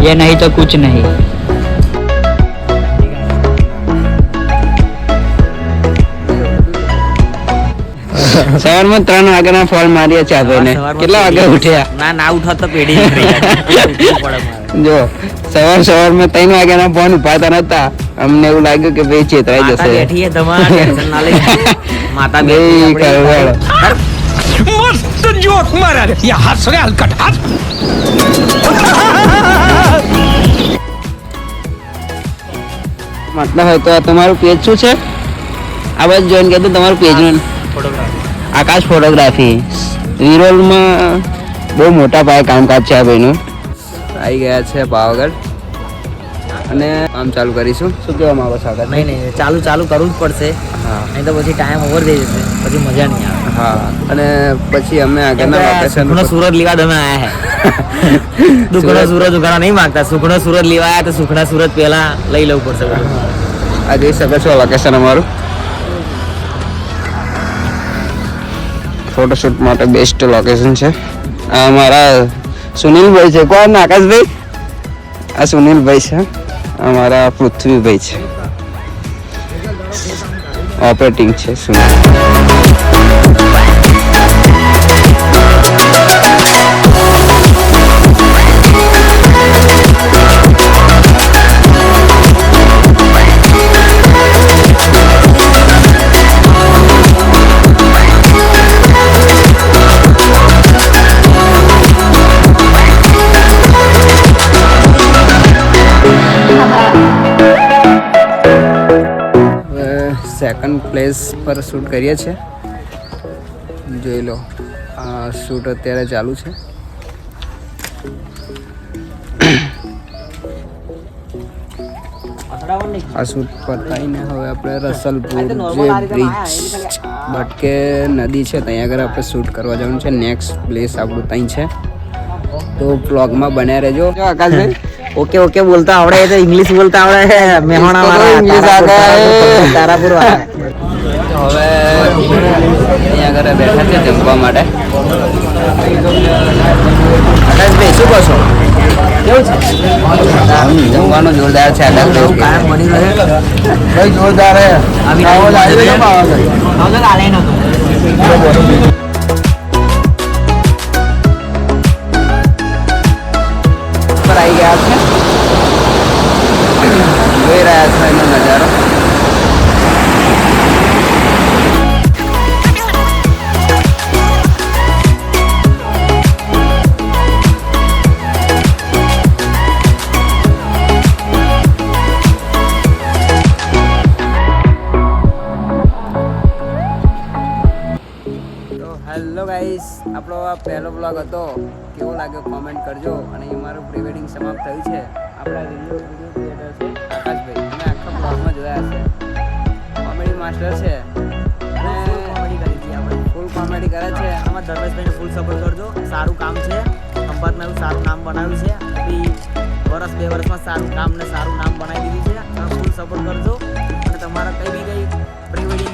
ये नहीं तो कुछ नहीं. સવારમાં 3 વાગ્યાના ફોન માર્યા ચા ભાઈને. કેટલા વાગે ઉઠ્યા? ના ઉઠો તો પેઢી જો સવારમાં 3 વાગ્યાના ફોન ઉપાડતા નતા. અમને એવું લાગ્યું કે ભાઈ ચેતરાઈ જશે. બેઠી તમારા ટેન્શન ના લઈ. માતા બેઠી मस्त जोक मारा रे ये हंस रहे हलकट हंस મતલબ હોય તો તમારું પેજ શું છે? આ બાજુ જોઈન કરી દો તમારું પેજ નું. આકાશ ફોટોગ્રાફી. વિરોલમાં બહુ મોટા પાયે કામકાજ છે આ ભાઈનું. આવી ગયા છે પાવાગઢ અને કામ ચાલુ કરીશું. શું કહેવા માંગો છો આગળ? નહીં ચાલુ કરવું જ પડશે. હા, નહીં તો પછી ટાઈમ ઓવર થઈ જશે, પછી મજા નહીં આવે. હા, અને પછી અમે આગળના લોકેશન સુખનો સુરત લેવા તમે આયા હે. દુખનો સુરત ઉગાડા નહીં માંગતા. સુખનો સુરત લેવા આયા તો સુખના સુરત પહેલા લઈ લેવું પડશે. આ જોઈ શકો છો લોકેશન અમારું. ફોટોશૂટ માટે બેસ્ટ લોકેશન છે. આ અમારા સુનિલભાઈ છે. કોણ? આકાશભાઈ. આ સુનિલભાઈ છે. અમારા પૃથ્વીભાઈ છે. ઓપરેટિંગ છે સુનિલ. સેકન્ડ પ્લેસ પર શૂટ કરીએ છીએ. જોઈ લો, આ શૂટ અત્યારે ચાલુ છે. આ શૂટ પતાવીને હવે આપણે રસલપુર જે બ્રિજ ભટકે નદી છે ત્યાં આગળ આપણે શૂટ કરવા જવાનું છે. નેક્સ્ટ પ્લેસ આપણું ત્યાં છે, તો બ્લોગમાં બન્યા રહેજો. આકાશભાઈ ઓકે બોલતા આવડે તો ઇંગ્લિશ બોલતા આવડે. મહેમાણા તારાપુર વાળા. હવે અહીંયા આગળ બેઠા છે જમવા માટે. આકાશભાઈ શું કહો છો? કેવું છે જમવાનું? જોરદાર છે. આકાશભાઈ કાયમ બની રહે. ભાઈ જોરદાર હે. આવી ગયા છે, જોઈ રહ્યા છો એનો નજારો. હેલો ગાઈસ, આપણો આ પહેલો બ્લોગ હતો. કેવો લાગ્યો કોમેન્ટ કરજો. અને અમારું પ્રી વેડિંગ સમાપ્ત થયું છે. આપણા વિડીયો ક્રિએટર છે આકાશભાઈ. તમે આખા બ્લોગમાં જોયા હશે. કોમેડી માસ્ટર છે અને કોમેડી કરી હતી આપણે. ફૂલ કોમેડી કરે છે. આમાં ધર્મેશભાઈને ફૂલ સપોર્ટ કરજો. સારું કામ છે. ખંભાતમાં એવું સારું નામ બનાવ્યું છે. બી વર્ષ 2 વર્ષમાં સારું કામ ને સારું નામ બનાવી દીધું છે. ફૂલ સપોર્ટ કરજો. અને તમારા કંઈ પ્રી વેડિંગ